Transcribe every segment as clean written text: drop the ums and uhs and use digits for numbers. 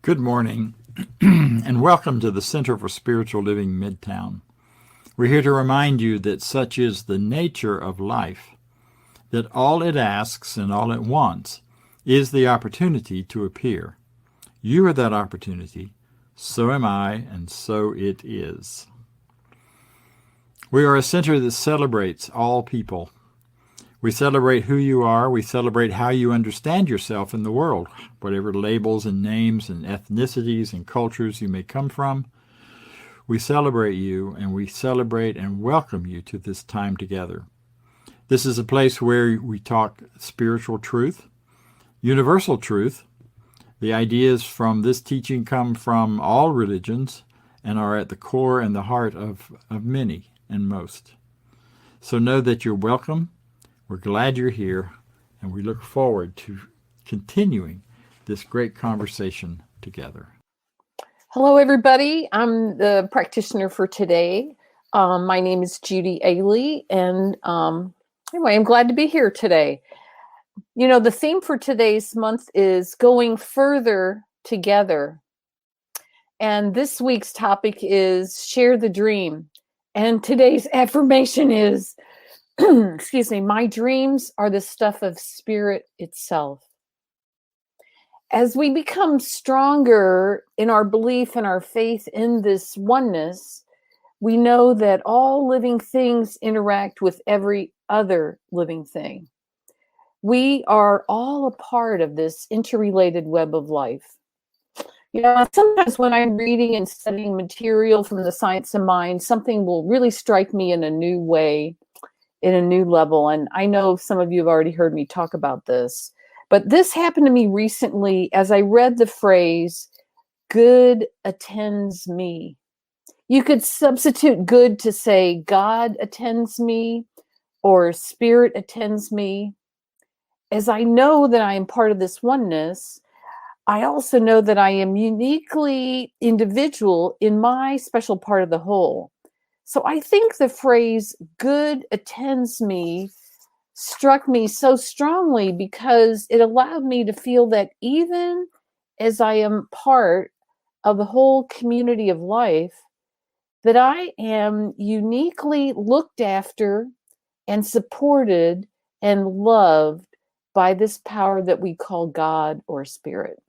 Good morning, and welcome to the Center for Spiritual Living Midtown. We're here to remind you that such is the nature of life, that all it asks and all it wants is the opportunity to appear. You are that opportunity, so am I, and so it is. We are a center that celebrates all people. We celebrate who you are. We celebrate how you understand yourself in the world, whatever labels and names and ethnicities and cultures you may come from. We celebrate you, and we celebrate and welcome you to this time together. This is a place where we talk spiritual truth, universal truth. The ideas from this teaching come from all religions and are at the core and the heart of many and most. So know that you're welcome. We're glad you're here, and we look forward to continuing this great conversation together. Hello, everybody. I'm the practitioner for today. My name is Judy Ailey, and anyway, I'm glad to be here today. You know, the theme for today's month is going further together. And this week's topic is share the dream. And today's affirmation is, excuse me, my dreams are the stuff of spirit itself. As we become stronger in our belief and our faith in this oneness, we know that all living things interact with every other living thing. We are all a part of this interrelated web of life. You know, sometimes when I'm reading and studying material from the science of mind, something will really strike me in a new way, in a new level. And I know some of you have already heard me talk about this. But this happened to me recently as I read the phrase, good attends me. You could substitute good to say God attends me or spirit attends me. As I know that I am part of this oneness, I also know that I am uniquely individual in my special part of the whole. So I think the phrase good attends me struck me so strongly because it allowed me to feel that even as I am part of the whole community of life, that I am uniquely looked after and supported and loved by this power that we call God or spirit.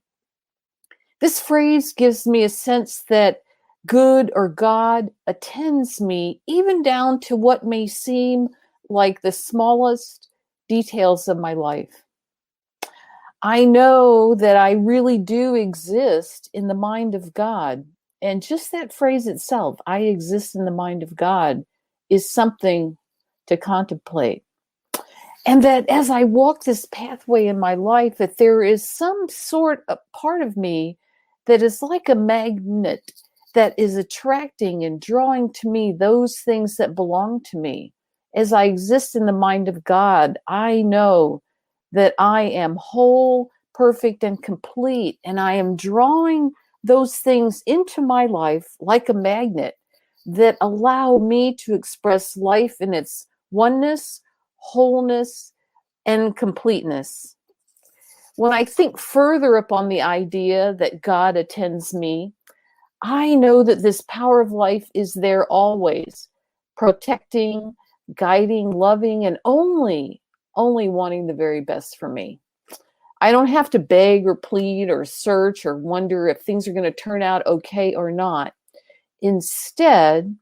This phrase gives me a sense that good or God attends me even down to what may seem like the smallest details of my life. I know that I really do exist in the mind of God. And just that phrase itself, I exist in the mind of God, is something to contemplate. And that as I walk this pathway in my life, that there is some sort of part of me that is like a magnet that is attracting and drawing to me those things that belong to me. As I exist in the mind of God, I know that I am whole, perfect, and complete, and I am drawing those things into my life like a magnet that allow me to express life in its oneness, wholeness, and completeness. When I think further upon the idea that God attends me, I know that this power of life is there always, protecting, guiding, loving, and only wanting the very best for me. I don't have to beg or plead or search or wonder if things are going to turn out okay or not. Instead,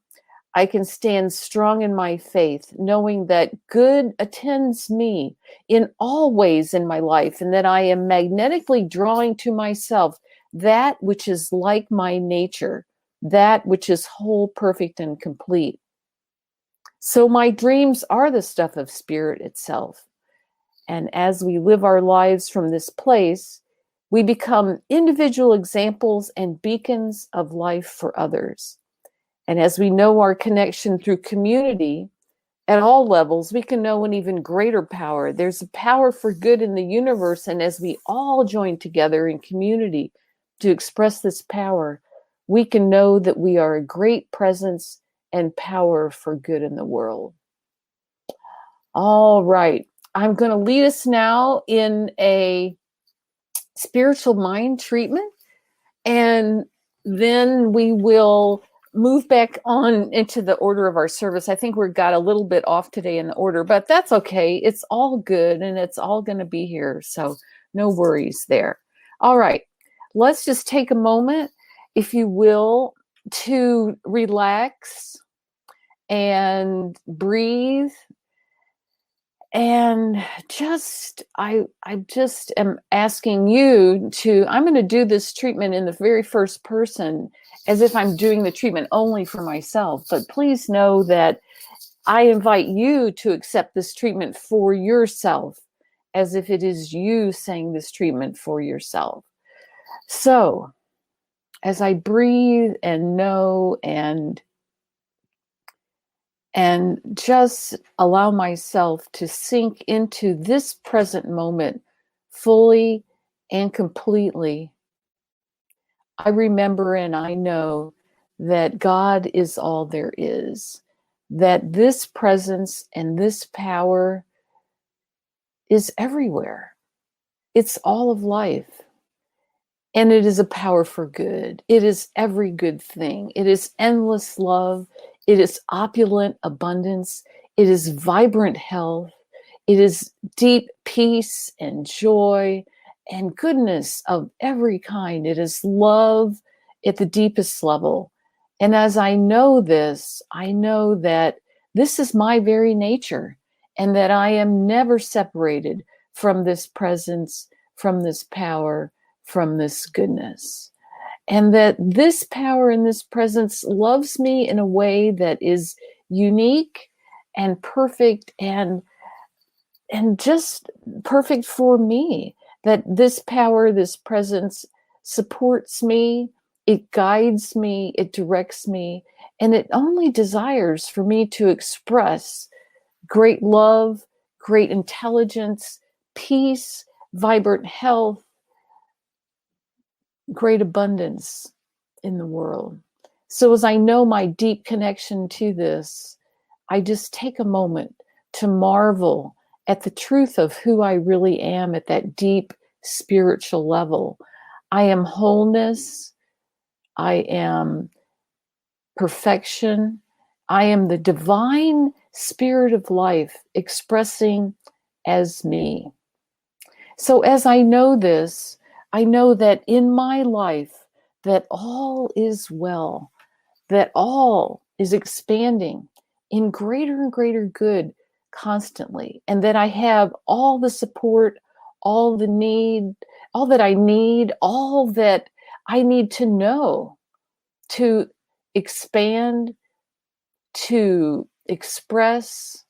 I can stand strong in my faith, knowing that good attends me in all ways in my life, and that I am magnetically drawing to myself that which is like my nature, that which is whole, perfect, and complete. So my dreams are the stuff of spirit itself. And as we live our lives from this place, we become individual examples and beacons of life for others. And as we know our connection through community at all levels, we can know an even greater power. There's a power for good in the universe. And as we all join together in community to express this power, we can know that we are a great presence and power for good in the world. All right. I'm going to lead us now in a spiritual mind treatment. And then we will move back on into the order of our service. I think we got a little bit off today in the order, but that's okay. It's all good and it's all going to be here. So no worries there. All right. Let's just take a moment, if you will, to relax and breathe. And I just am asking you to, I'm going to do this treatment in the very first person as if I'm doing the treatment only for myself. But please know that I invite you to accept this treatment for yourself, as if it is you saying this treatment for yourself. So as I breathe and know and just allow myself to sink into this present moment fully and completely, I remember and I know that God is all there is, that this presence and this power is everywhere. It's all of life. And it is a power for good. It is every good thing. It is endless love. It is opulent abundance. It is vibrant health. It is deep peace and joy and goodness of every kind. It is love at the deepest level. And as I know this, I know that this is my very nature and that I am never separated from this presence, from this power, from this goodness. And that this power and this presence loves me in a way that is unique and perfect and just perfect for me. That this power, this presence supports me, it guides me, it directs me, and it only desires for me to express great love, great intelligence, peace, vibrant health, great abundance in the world. So as I know my deep connection to this, I just take a moment to marvel at the truth of who I really am at that deep spiritual level. I am wholeness. I am perfection. I am the divine spirit of life expressing as me. So as I know this, I know that in my life, that all is well, that all is expanding in greater and greater good constantly, and that I have all the support, all the need, all that I need, all that I need to know to expand, to express,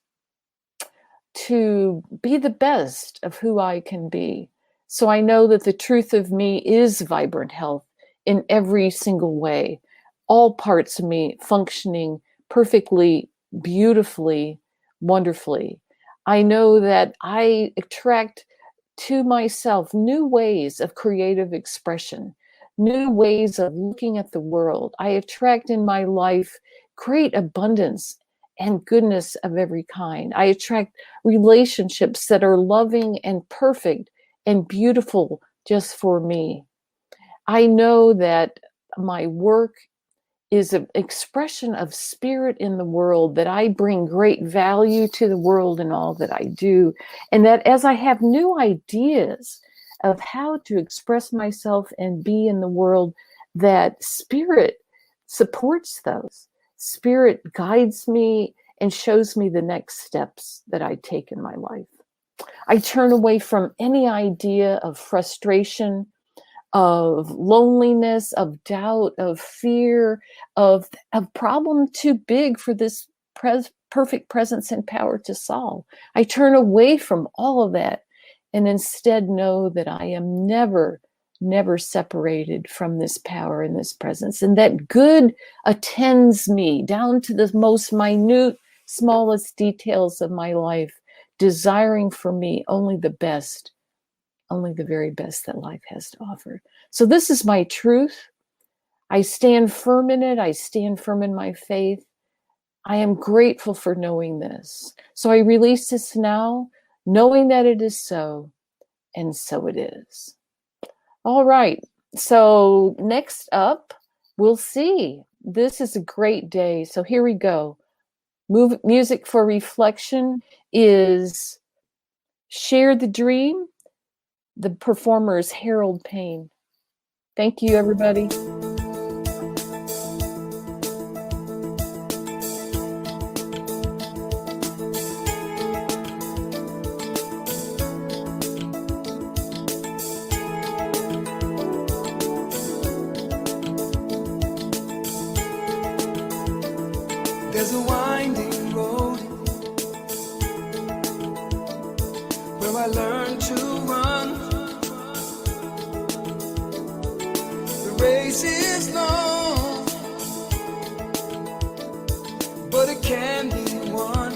to be the best of who I can be. So I know that the truth of me is vibrant health in every single way, all parts of me functioning perfectly, beautifully, wonderfully. I know that I attract to myself new ways of creative expression, new ways of looking at the world. I attract in my life great abundance and goodness of every kind. I attract relationships that are loving and perfect and beautiful just for me. I know that my work is an expression of spirit in the world, that I bring great value to the world in all that I do. And that as I have new ideas of how to express myself and be in the world, that spirit supports those. Spirit guides me and shows me the next steps that I take in my life. I turn away from any idea of frustration, of loneliness, of doubt, of fear, of a problem too big for this perfect presence and power to solve. I turn away from all of that and instead know that I am never separated from this power and this presence, and that good attends me down to the most minute, smallest details of my life, desiring for me only the best, only the very best that life has to offer. So this is my truth. I stand firm in it. I stand firm in my faith. I am grateful for knowing this. So I release this now, knowing that it is so, and so it is. All right. So next up, we'll see. This is a great day. So here we go. Music for reflection is Share the Dream. The performer is Harold Payne. Thank you, everybody. There's a winding road where I learned to run. The race is long, but it can be won.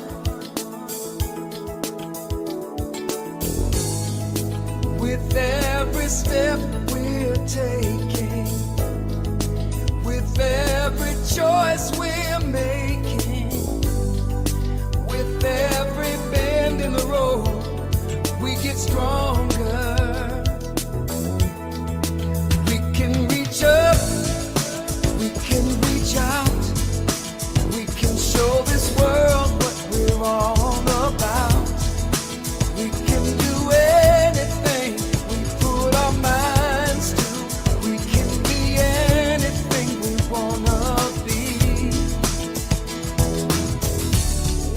With every step we're taking, with every choice we're making, with every bend in the road, we get stronger. We can reach up, we can reach out, we can show this world what we're all about. We can do anything we put our minds to. We can be anything we wanna be.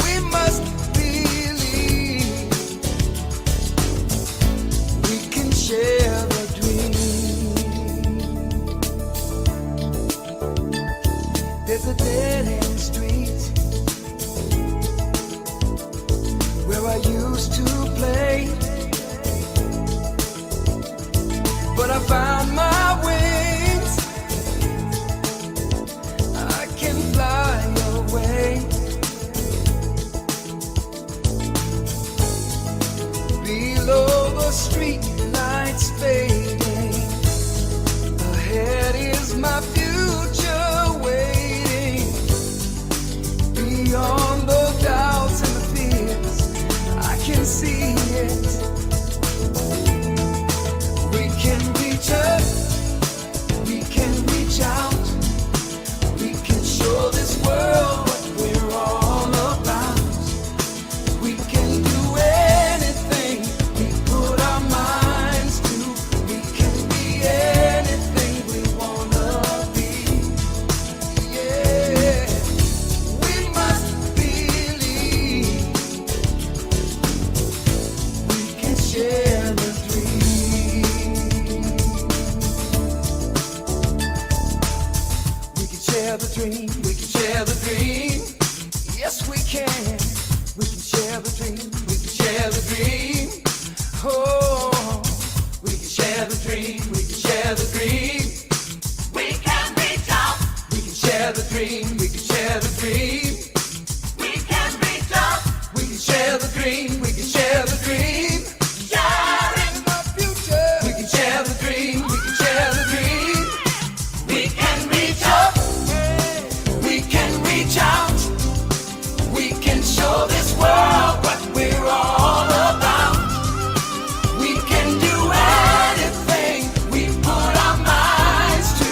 We must believe we can share the dream. There's a dead-end street where I used to play, but I found my wings. I can fly away. Below the street lights fading, ahead is my future waiting. Beyond the doubts and the fears, I can see it. We can reach up, we can reach out, we can show this world what we're all about. We can do anything we put our minds to. We can be anything we wanna be. Yeah, we must believe we can share the dream. We can share the dream. We can share the dream. Yes, we can. We can share the dream. We can share the dream. Oh, we can share the dream. We can share the dream. We can reach out. We can share the dream. We can share the dream. We can reach out. We can share the dream. We can share the dream. Sharing the future. We can share the dream. We can share the dream. We can reach up. We can reach out. We can show this world what we're all about. We can do anything we put our minds to.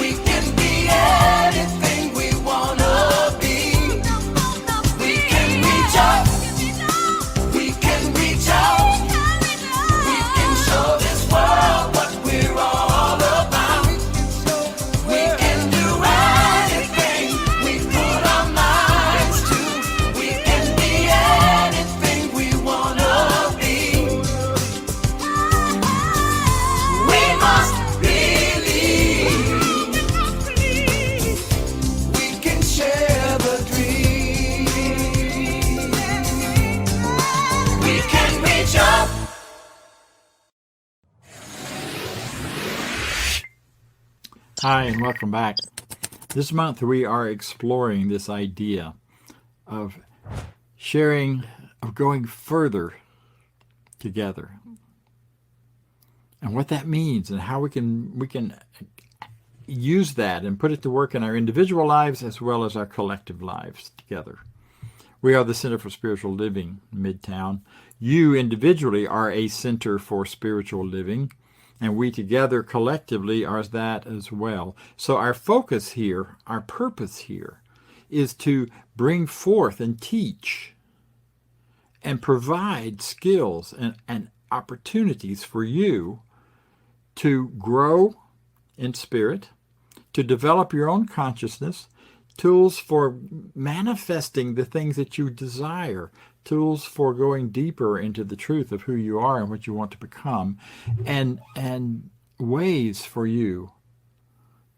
We can be anything we wanna be. We can reach up. We can reach out. We can show this world what we're all about. We can do anything we put our minds to. We can be anything we wanna be. We must believe we can share the dream. We can reach up. Hi, and welcome back. This month we are exploring this idea of sharing, of going further together, and what that means, and how we can use that and put it to work in our individual lives as well as our collective lives together. We are the Center for Spiritual Living, Midtown. You individually are a Center for Spiritual Living, And we together collectively are that as well. So our focus here, our purpose here, is to bring forth and teach and provide skills and opportunities for you to grow in spirit, to develop your own consciousness, tools for manifesting the things that you desire, tools for going deeper into the truth of who you are and what you want to become, and ways for you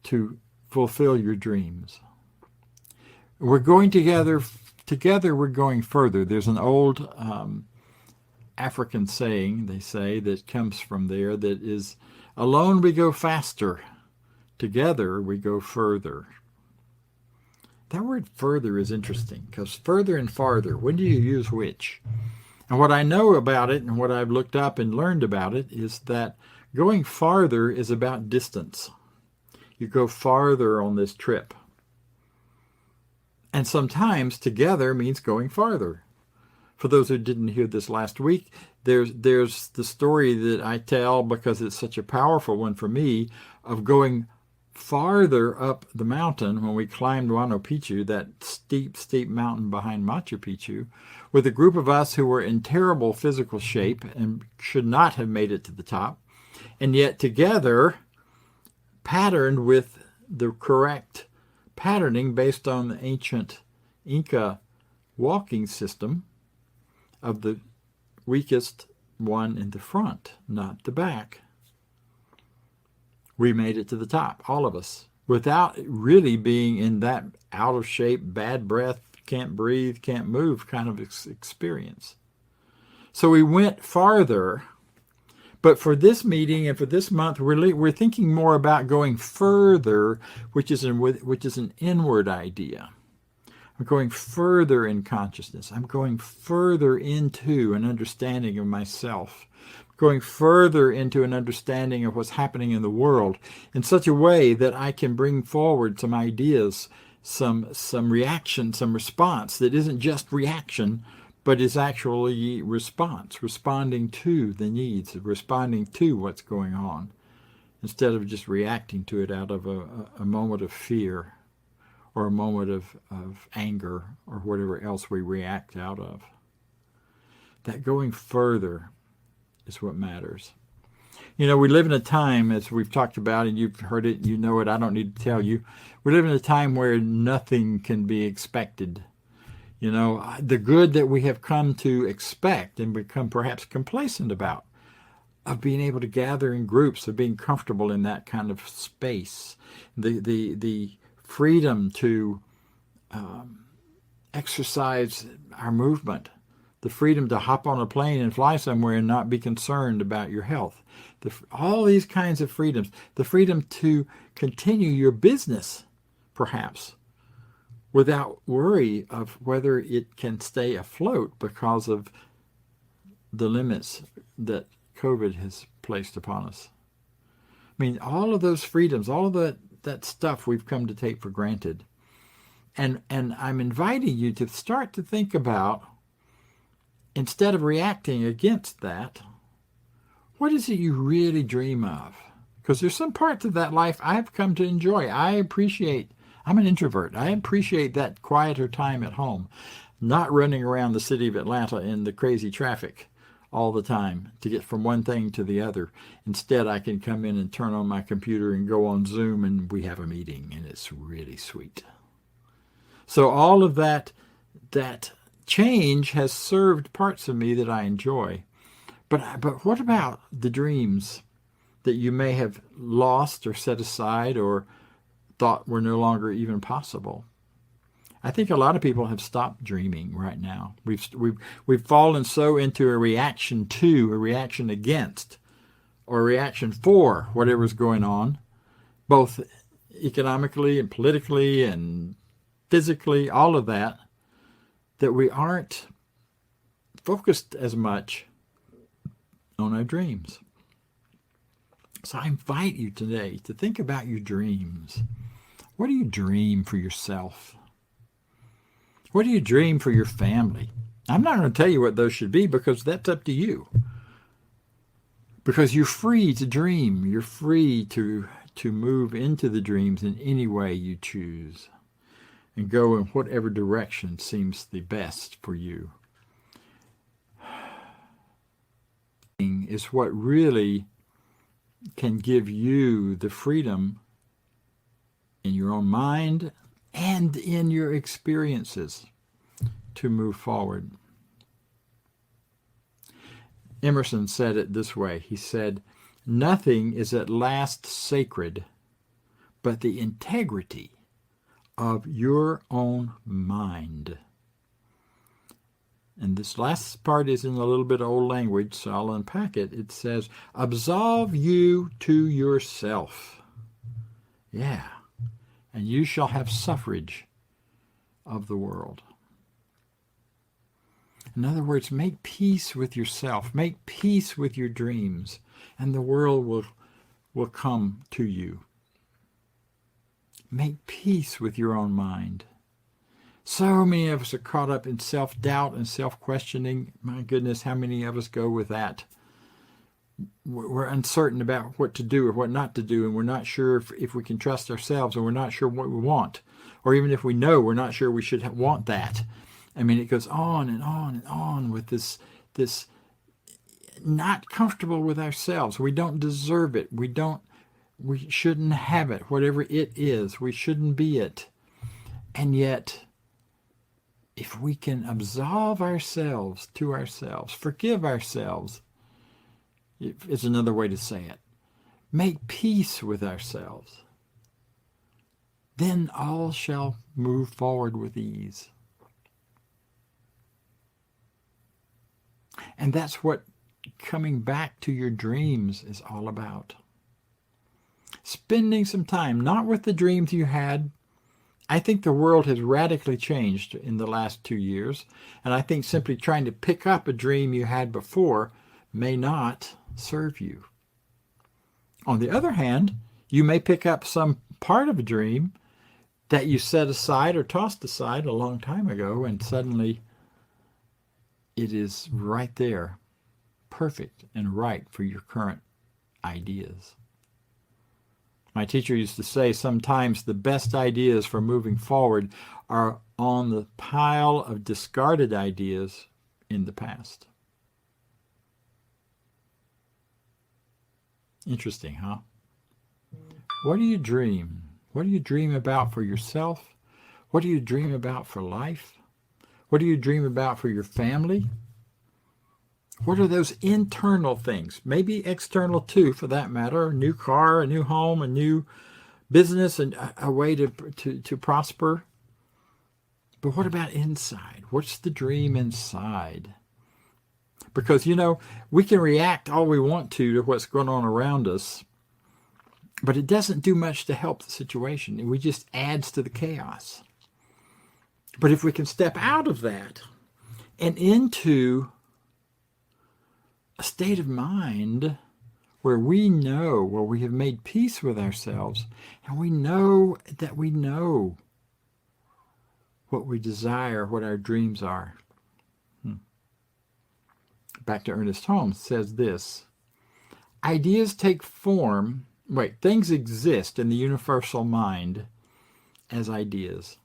to fulfill your dreams. We're going together we're going further. There's an old African saying, they say, that comes from there, that is, alone we go faster, together we go further. That word further is interesting, because further and farther, when do you use which? And what I know about it and what I've looked up and learned about it is that going farther is about distance. You go farther on this trip. And sometimes together means going farther. For those who didn't hear this last week, there's the story that I tell, because it's such a powerful one for me, of going farther up the mountain when we climbed Huayna Picchu, that steep, steep mountain behind Machu Picchu, with a group of us who were in terrible physical shape and should not have made it to the top, and yet together, patterned with the correct patterning based on the ancient Inca walking system of the weakest one in the front, not the back. We made it to the top, all of us, without really being in that out of shape, bad breath, can't breathe, can't move kind of experience. So we went farther, but for this meeting and for this month, we're thinking more about going further, which is an inward idea. I'm going further in consciousness. I'm going further into an understanding of myself, going further into an understanding of what's happening in the world in such a way that I can bring forward some ideas, some reaction, some response that isn't just reaction, but is actually response, responding to the needs, responding to what's going on, instead of just reacting to it out of a moment of fear or a moment of anger or whatever else we react out of. That going further is what matters. You know, we live in a time, as we've talked about, and you've heard it, you know it, I don't need to tell you, we live in a time where nothing can be expected. You know, the good that we have come to expect and become perhaps complacent about, of being able to gather in groups, of being comfortable in that kind of space, the freedom to exercise our movement, the freedom to hop on a plane and fly somewhere and not be concerned about your health, all these kinds of freedoms, the freedom to continue your business, perhaps, without worry of whether it can stay afloat because of the limits that COVID has placed upon us. I mean, all of those freedoms, all of that stuff we've come to take for granted. And I'm inviting you to start to think about, instead of reacting against that, what is it you really dream of? Because there's some parts of that life I've come to enjoy. I'm an introvert. I appreciate that quieter time at home, not running around the city of Atlanta in the crazy traffic all the time to get from one thing to the other. Instead, I can come in and turn on my computer and go on Zoom and we have a meeting, and it's really sweet. So all of that change has served parts of me that I enjoy. But what about the dreams that you may have lost or set aside or thought were no longer even possible? I think a lot of people have stopped dreaming right now. We've fallen so into a reaction to, a reaction against, or a reaction for whatever's going on, both economically and politically and physically, all of that, that we aren't focused as much on our dreams. So I invite you today to think about your dreams. What do you dream for yourself? What do you dream for your family? I'm not going to tell you what those should be because that's up to you. Because you're free to dream. You're free to move into the dreams in any way you choose and go in whatever direction seems the best for you. Is what really can give you the freedom in your own mind and in your experiences to move forward. Emerson said it this way. He said, "Nothing is at last sacred but the integrity of your own mind." And this last part is in a little bit of old language, so I'll unpack it. It says, "Absolve you to yourself. Yeah. And you shall have suffrage of the world." In other words, make peace with yourself. Make peace with your dreams, and the world will come to you. Make peace with your own mind. So many of us are caught up in self-doubt and self-questioning. My goodness, how many of us go with that? We're uncertain about what to do or what not to do, and we're not sure if we can trust ourselves, and we're not sure what we want. Or even if we know, we're not sure we should want that. I mean, it goes on and on and on with this not comfortable with ourselves. We don't deserve it. We shouldn't have it. Whatever it is, we shouldn't be it. And yet, if we can absolve ourselves to ourselves, forgive ourselves, is another way to say it, make peace with ourselves, then all shall move forward with ease. And that's what coming back to your dreams is all about. Spending some time, not with the dreams you had. I think the world has radically changed in the last 2 years, and I think simply trying to pick up a dream you had before may not serve you. On the other hand, you may pick up some part of a dream that you set aside or tossed aside a long time ago, and suddenly it is right there, perfect and right for your current ideas. My teacher used to say sometimes the best ideas for moving forward are on the pile of discarded ideas in the past. Interesting, huh? What do you dream? What do you dream about for yourself? What do you dream about for life? What do you dream about for your family? What are those internal things? Maybe external too, for that matter. A new car, a new home, a new business, and a way to prosper. But what about inside? What's the dream inside? Because, we can react all we want to what's going on around us, but it doesn't do much to help the situation. It just adds to the chaos. But if we can step out of that and into a state of mind where we have made peace with ourselves, and we know that we know what we desire, what our dreams are. Back to Ernest Holmes says this: ideas take form, things exist in the universal mind as ideas.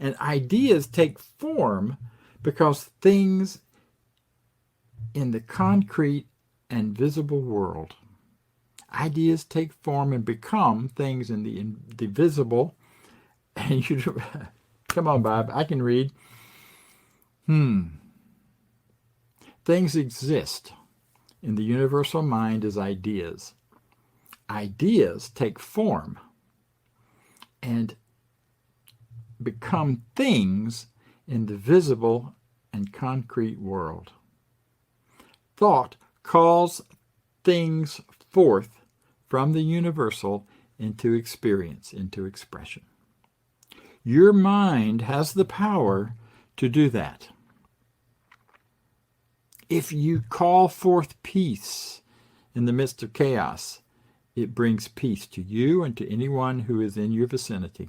And ideas take form because things in the concrete and visible world. Ideas take form and become things in the visible. And you, come on, Bob, I can read. Things exist in the universal mind as ideas. Ideas take form and become things in the visible and concrete world. Thought calls things forth from the universal into experience, into expression. Your mind has the power to do that. If you call forth peace in the midst of chaos, it brings peace to you and to anyone who is in your vicinity.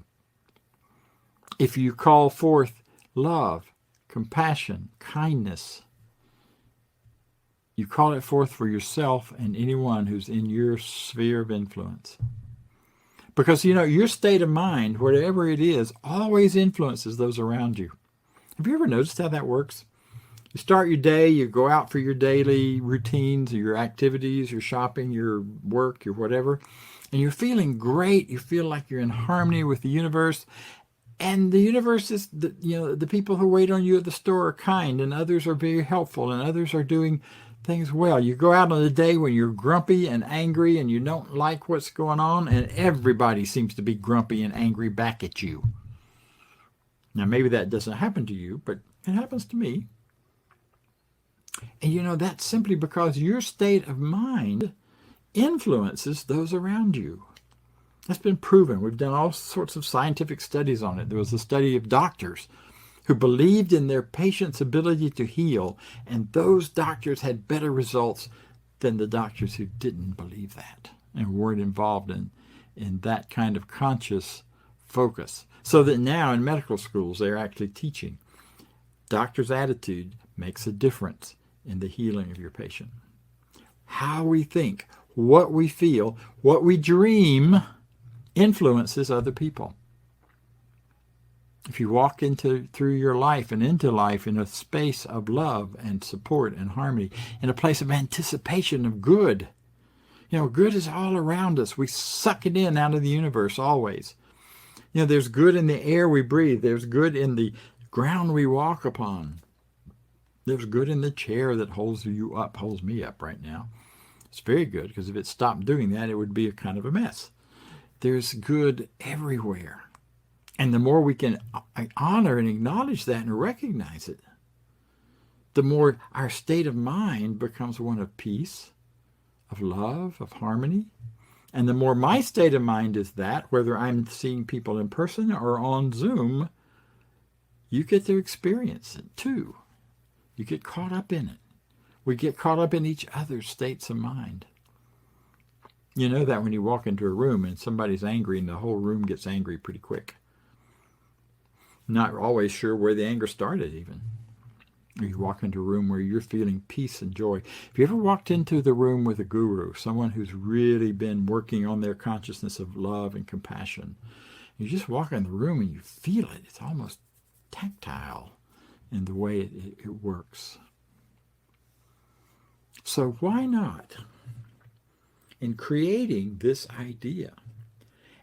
If you call forth love, compassion, kindness, You call it forth for yourself and anyone who's in your sphere of influence. Because, your state of mind, whatever it is, always influences those around you. Have you ever noticed how that works? You start your day, you go out for your daily routines, your activities, your shopping, your work, your whatever, and you're feeling great. You feel like you're in harmony with the universe. And the universe is, the people who wait on you at the store are kind, and others are very helpful, and others are doing things well. You go out on a day when you're grumpy and angry and you don't like what's going on, and everybody seems to be grumpy and angry back at you. Now, maybe that doesn't happen to you, but it happens to me. And that's simply because your state of mind influences those around you. That's been proven. We've done all sorts of scientific studies on it. There was a study of doctors who believed in their patients' ability to heal, and those doctors had better results than the doctors who didn't believe that and weren't involved in that kind of conscious focus. So that now in medical schools, they're actually teaching doctor's attitude makes a difference in the healing of your patient. How we think, what we feel, what we dream influences other people. If you walk through your life and into life in a space of love and support and harmony, in a place of anticipation of good, good is all around us. We suck it in out of the universe always. There's good in the air we breathe. There's good in the ground we walk upon. There's good in the chair that holds you up, holds me up right now. It's very good, because if it stopped doing that, it would be a kind of a mess. There's good everywhere. And the more we can honor and acknowledge that and recognize it, the more our state of mind becomes one of peace, of love, of harmony. And the more my state of mind is that, whether I'm seeing people in person or on Zoom, you get to experience it too. You get caught up in it. We get caught up in each other's states of mind. You know that when you walk into a room and somebody's angry and the whole room gets angry pretty quick. Not always sure where the anger started even. Or you walk into a room where you're feeling peace and joy. Have you ever walked into the room with a guru, someone who's really been working on their consciousness of love and compassion? You just walk in the room and you feel it. It's almost tactile in the way it works. So why not, in creating this idea,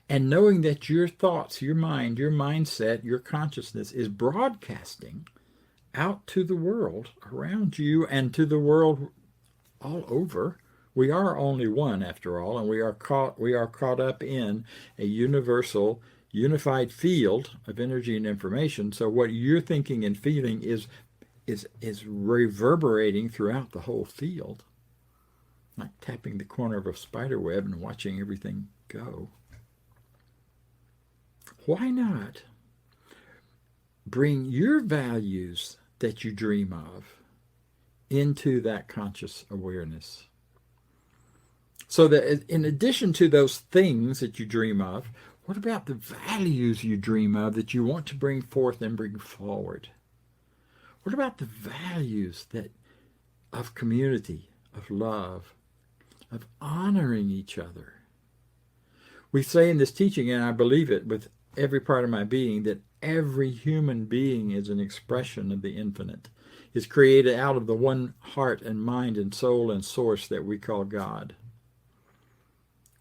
and knowing that your thoughts, your mind, your mindset, your consciousness is broadcasting out to the world around you and to the world all over. We are only one, after all, and we are caught up in a universal, unified field of energy and information. So what you're thinking and feeling is reverberating throughout the whole field, like tapping the corner of a spider web and watching everything go. Why not bring your values that you dream of into that conscious awareness? So that in addition to those things that you dream of, what about the values you dream of that you want to bring forth and bring forward? What about the values of community, of love, of honoring each other? We say in this teaching, and I believe it with every part of my being, that every human being is an expression of the infinite, is created out of the one heart and mind and soul and source that we call God.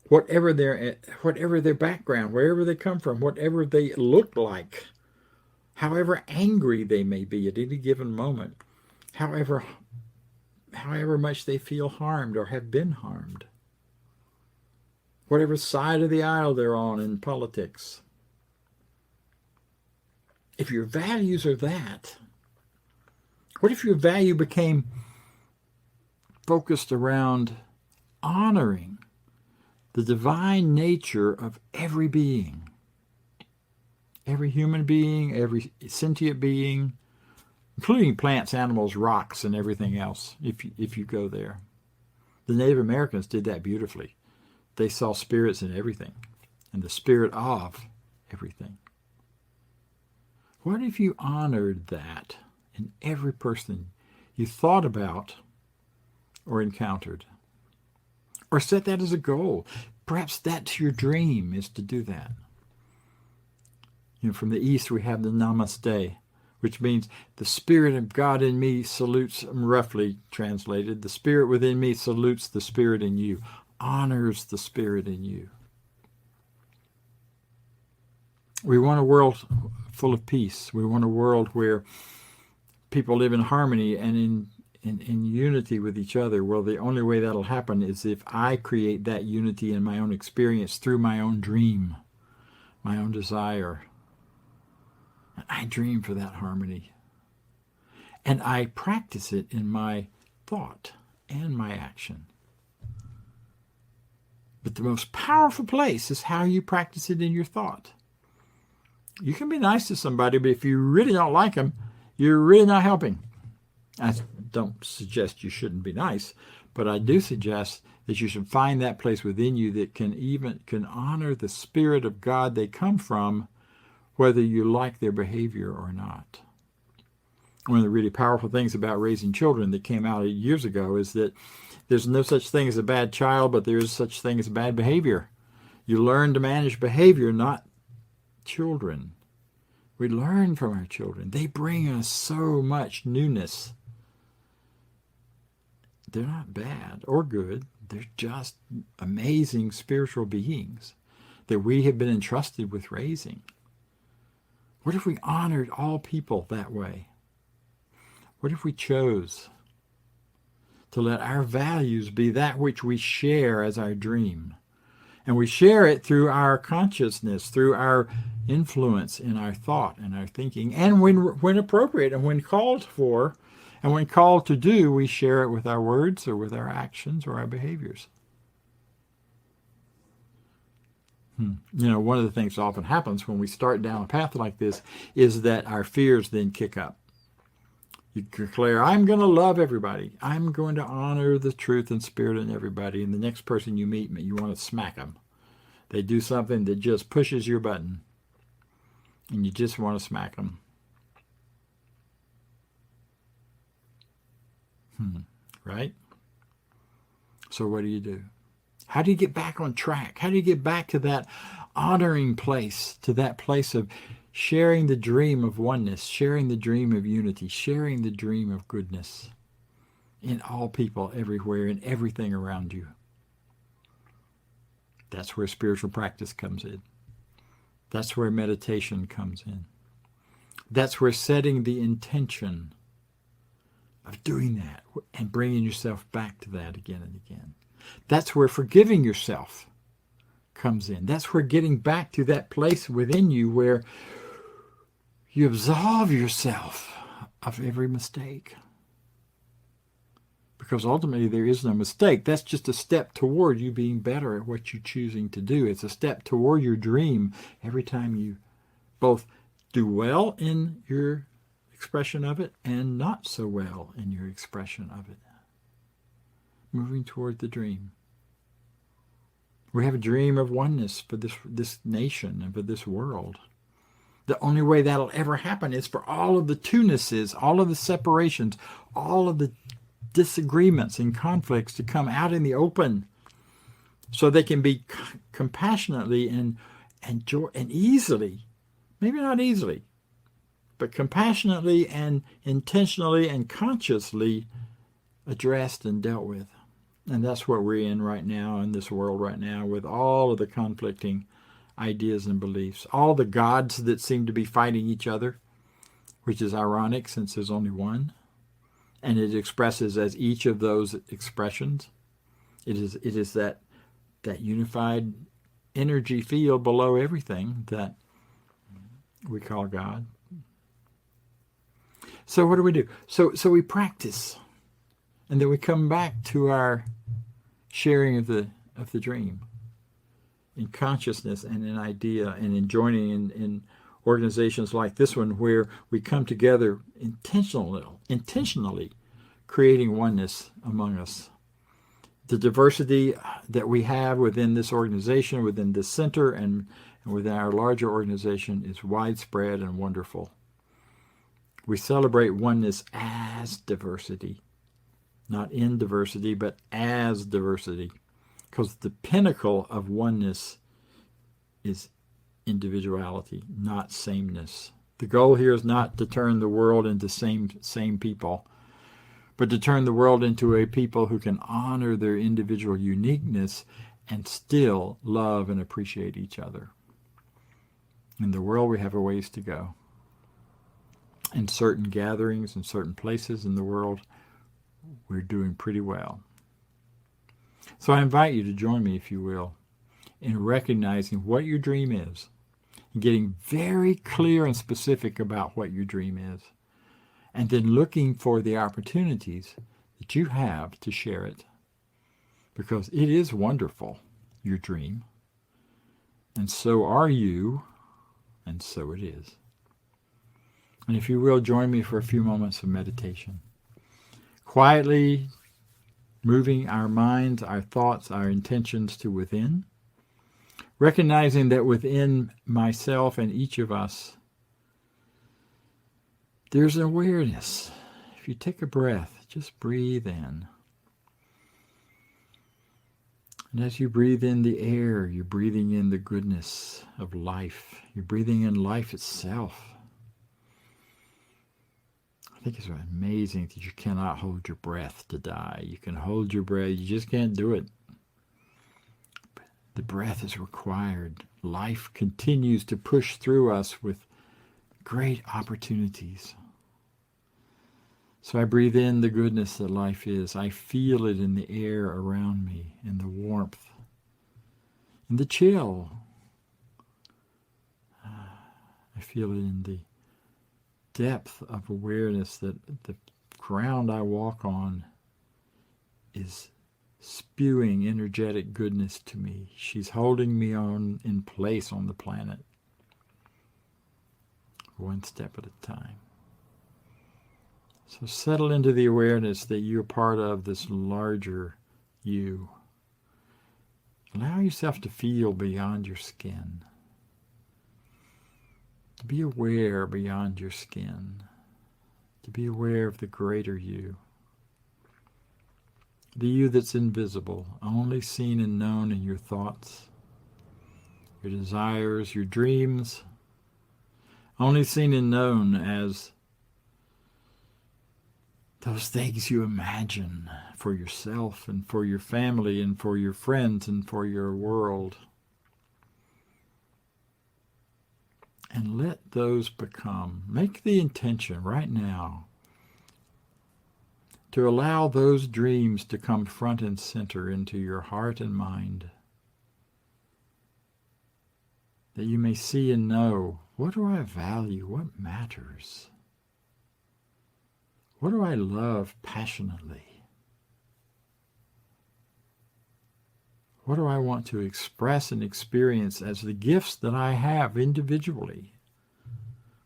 Whatever their background, wherever they come from, whatever they look like, however angry they may be at any given moment, however much they feel harmed or have been harmed, whatever side of the aisle they're on in politics. If your values are that, what if your value became focused around honoring the divine nature of every being, every human being, every sentient being, including plants, animals, rocks, and everything else, if you go there? The Native Americans did that beautifully. They saw spirits in everything, and the spirit of everything. What if you honored that in every person you thought about or encountered. Or set that as a goal. Perhaps that's your dream, is to do that. From the East we have the Namaste, which means the Spirit of God in me salutes, roughly translated, the Spirit within me salutes the Spirit in you, honors the Spirit in you. We want a world full of peace. We want a world where people live in harmony and in unity with each other. Well, the only way that'll happen is if I create that unity in my own experience through my own dream, my own desire. And I dream for that harmony. And I practice it in my thought and my action. But the most powerful place is how you practice it in your thought. You can be nice to somebody, but if you really don't like them, you're really not helping. I don't suggest you shouldn't be nice, but I do suggest that you should find that place within you that can honor the Spirit of God they come from, whether you like their behavior or not. One of the really powerful things about raising children that came out years ago is that there's no such thing as a bad child, but there is such thing as bad behavior. You learn to manage behavior, not children. We learn from our children. They bring us so much newness. They're not bad or good. They're just amazing spiritual beings that we have been entrusted with raising. What if we honored all people that way? What if we chose to let our values be that which we share as our dream? And we share it through our consciousness, through our influence in our thought and our thinking, and when appropriate and when called for, and when called to do, we share it with our words or with our actions or our behaviors. One of the things that often happens when we start down a path like this is that our fears then kick up. You declare, I'm going to love everybody. I'm going to honor the truth and spirit in everybody. And the next person you meet, you want to smack them. They do something that just pushes your button. And you just want to smack them. Right? So what do? How do you get back on track? How do you get back to that honoring place, to that place of sharing the dream of oneness, sharing the dream of unity, sharing the dream of goodness in all people, everywhere, in everything around you? That's where spiritual practice comes in. That's where meditation comes in. That's where setting the intention of doing that and bringing yourself back to that again and again. That's where forgiving yourself comes in. That's where getting back to that place within you where you absolve yourself of every mistake. Because ultimately there is no mistake. That's just a step toward you being better at what you're choosing to do. It's a step toward your dream every time you both do well in your expression of it and not so well in your expression of it. Moving toward the dream. We have a dream of oneness for this nation and for this world. The only way that'll ever happen is for all of the two-nesses, all of the separations, all of the disagreements and conflicts to come out in the open so they can be compassionately and easily, maybe not easily, but compassionately and intentionally and consciously addressed and dealt with. And that's what we're in right now, in this world right now, with all of the conflicting ideas and beliefs, all the gods that seem to be fighting each other, which is ironic since there's only one, and it expresses as each of those expressions. It is that unified energy field below everything that we call God. So what do? So we practice, and then we come back to our sharing of the dream in consciousness and in idea and in joining in organizations like this one where we come together intentionally creating oneness among us. The diversity that we have within this organization, within this center, and within our larger organization is widespread and wonderful. We celebrate oneness as diversity. not in diversity, but as diversity. Because the pinnacle of oneness is individuality, not sameness. The goal here is not to turn the world into same people, but to turn the world into a people who can honor their individual uniqueness and still love and appreciate each other. In the world, we have a ways to go. In certain gatherings, in certain places in the world, we're doing pretty well. So I invite you to join me, if you will, in recognizing what your dream is, and getting very clear and specific about what your dream is, and then looking for the opportunities that you have to share it. Because it is wonderful, your dream, and so are you, and so it is. And if you will, join me for a few moments of meditation. Quietly moving our minds, our thoughts, our intentions to within, recognizing that within myself and each of us, there's an awareness. If you take a breath, just breathe in. And as you breathe in the air, you're breathing in the goodness of life. You're breathing in life itself. I think it's amazing that you cannot hold your breath to die. You can hold your breath, you just can't do it. The breath is required. Life continues to push through us with great opportunities. So I breathe in the goodness that life is. I feel it in the air around me, in the warmth, in the chill. I feel it in the depth of awareness that the ground I walk on is spewing energetic goodness to me. She's holding me in place on the planet, one step at a time. So settle into the awareness that you're part of this larger you. Allow yourself to feel beyond your skin. To be aware beyond your skin. To be aware of the greater you. The you that's invisible, only seen and known in your thoughts, your desires, your dreams, only seen and known as those things you imagine for yourself and for your family and for your friends and for your world. And let those become. Make the intention right now to allow those dreams to come front and center into your heart and mind. That you may see and know, what do I value? What matters? What do I love passionately? What do I want to express and experience as the gifts that I have individually?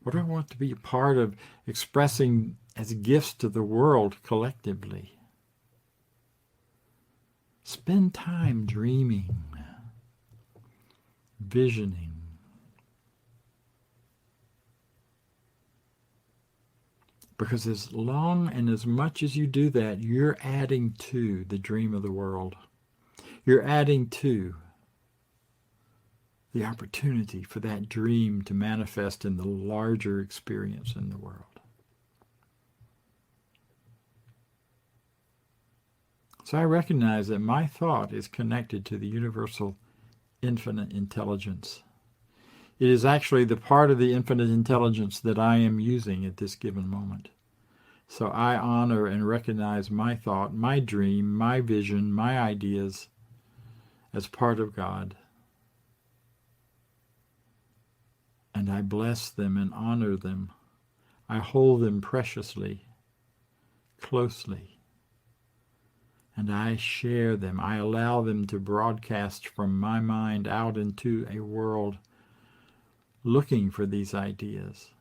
What do I want to be a part of expressing as gifts to the world collectively? Spend time dreaming, visioning. Because as long and as much as you do that, you're adding to the dream of the world. You're adding to the opportunity for that dream to manifest in the larger experience in the world. So I recognize that my thought is connected to the universal infinite intelligence. It is actually the part of the infinite intelligence that I am using at this given moment. So I honor and recognize my thought, my dream, my vision, my ideas as part of God. And I bless them and honor them. I hold them preciously, closely. And I share them. I allow them to broadcast from my mind out into a world looking for these ideas.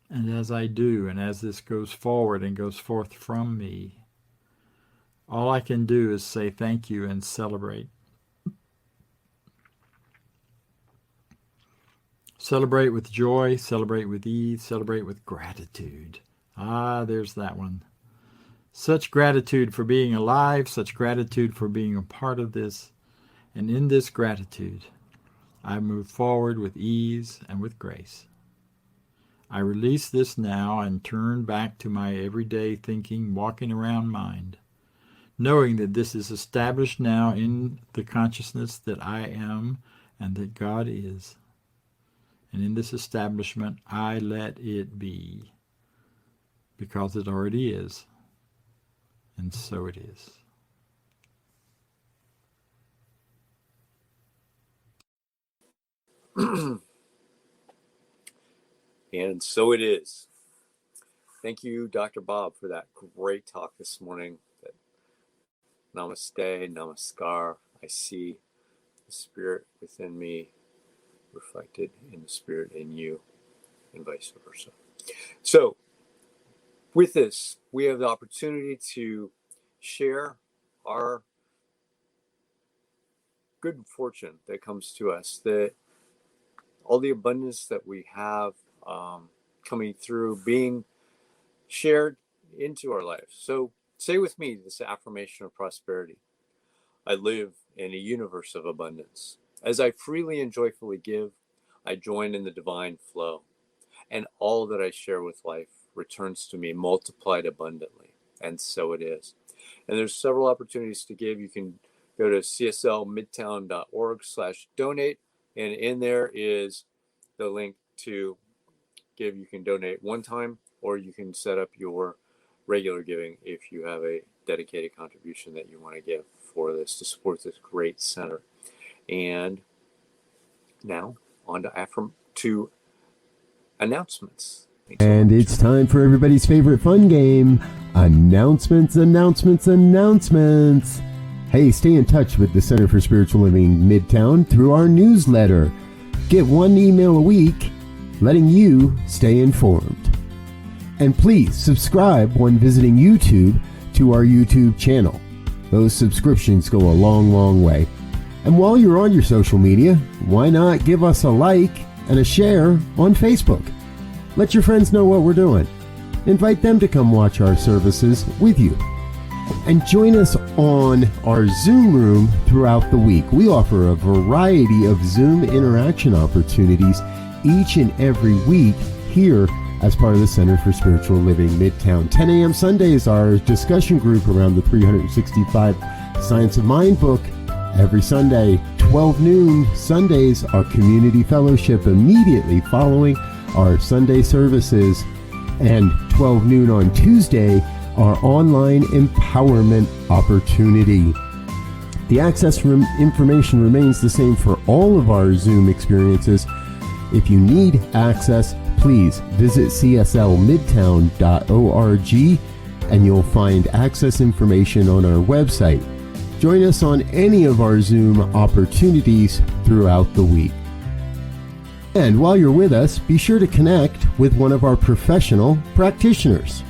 And as I do, and as this goes forward and goes forth from me, all I can do is say thank you and celebrate. Celebrate with joy, celebrate with ease, celebrate with gratitude. Ah, there's that one. Such gratitude for being alive, such gratitude for being a part of this. And in this gratitude, I move forward with ease and with grace. I release this now and turn back to my everyday thinking, walking around mind, knowing that this is established now in the consciousness that I am and that God is. And in this establishment, I let it be, because it already is, and so it is. And so it is. Thank you, Dr. Bob, for that great talk this morning. Namaste, namaskar. I see the spirit within me reflected in the spirit in you, and vice versa. So, with this, we have the opportunity to share our good fortune that comes to us, that all the abundance that we have coming through, being shared into our lives. So say with me this affirmation of prosperity. I live in a universe of abundance. As I freely and joyfully give, I join in the divine flow, and all that I share with life returns to me multiplied abundantly. And so it is. And there's several opportunities to give. You can go to cslmidtown.org/donate, and in there is the link to give. You can donate one time, or you can set up your regular giving if you have a dedicated contribution that you want to give for this, to support this great center. And now on to announcements. And it's time for everybody's favorite fun game, announcements, announcements, announcements. Hey, stay in touch with the Center for Spiritual Living Midtown through our newsletter. Get one email a week, letting you stay informed. And please subscribe when visiting YouTube to our YouTube channel. Those subscriptions go a long, long way. And while you're on your social media, why not give us a like and a share on Facebook? Let your friends know what we're doing. Invite them to come watch our services with you. And join us on our Zoom room throughout the week. We offer a variety of Zoom interaction opportunities each and every week here as part of the Center for Spiritual Living Midtown. 10 a.m. Sunday is our discussion group around the 365 Science of Mind book. Every Sunday, 12 noon Sundays, our community fellowship immediately following our Sunday services, and 12 noon on Tuesday, our online empowerment opportunity. The access information remains the same for all of our Zoom experiences. If you need access, please visit cslmidtown.org and you'll find access information on our website. Join us on any of our Zoom opportunities throughout the week. And while you're with us, be sure to connect with one of our professional practitioners.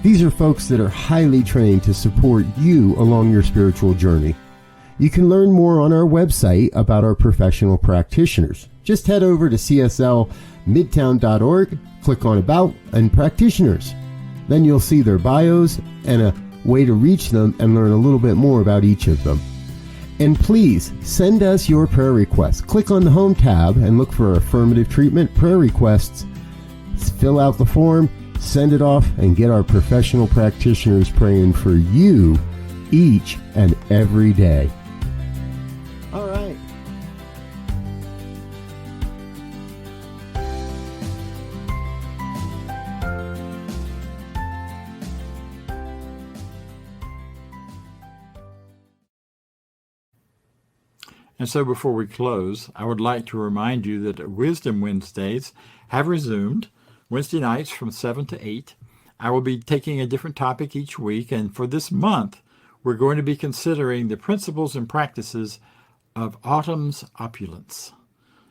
These are folks that are highly trained to support you along your spiritual journey. You can learn more on our website about our professional practitioners. Just head over to cslmidtown.org, click on About and Practitioners. Then you'll see their bios and a way to reach them and learn a little bit more about each of them. And please send us your prayer requests. Click on the Home tab and look for Affirmative Treatment Prayer Requests. Fill out the form, send it off, and get our professional practitioners praying for you each and every day. All right. And so before we close, I would like to remind you that Wisdom Wednesdays have resumed Wednesday nights from 7 to 8. I will be taking a different topic each week, and for this month, we're going to be considering the principles and practices of autumn's opulence,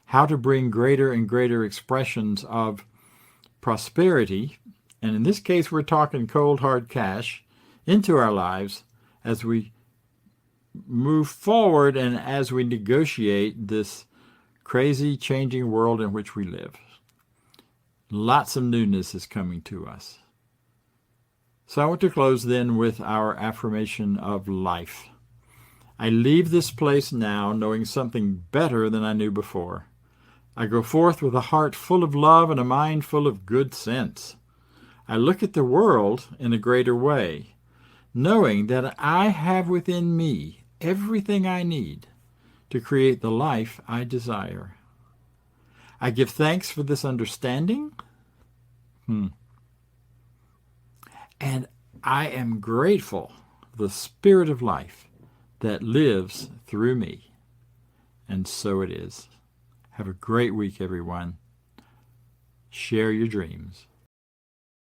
how to bring greater and greater expressions of prosperity, and in this case, we're talking cold, hard cash, into our lives as we move forward and as we negotiate this crazy, changing world in which we live. Lots of newness is coming to us. So I want to close then with our affirmation of life. I leave this place now knowing something better than I knew before. I go forth with a heart full of love and a mind full of good sense. I look at the world in a greater way, knowing that I have within me everything I need to create the life I desire. I give thanks for this understanding, and I am grateful for the Spirit of life that lives through me. And so it is. Have a great week, everyone. Share your dreams.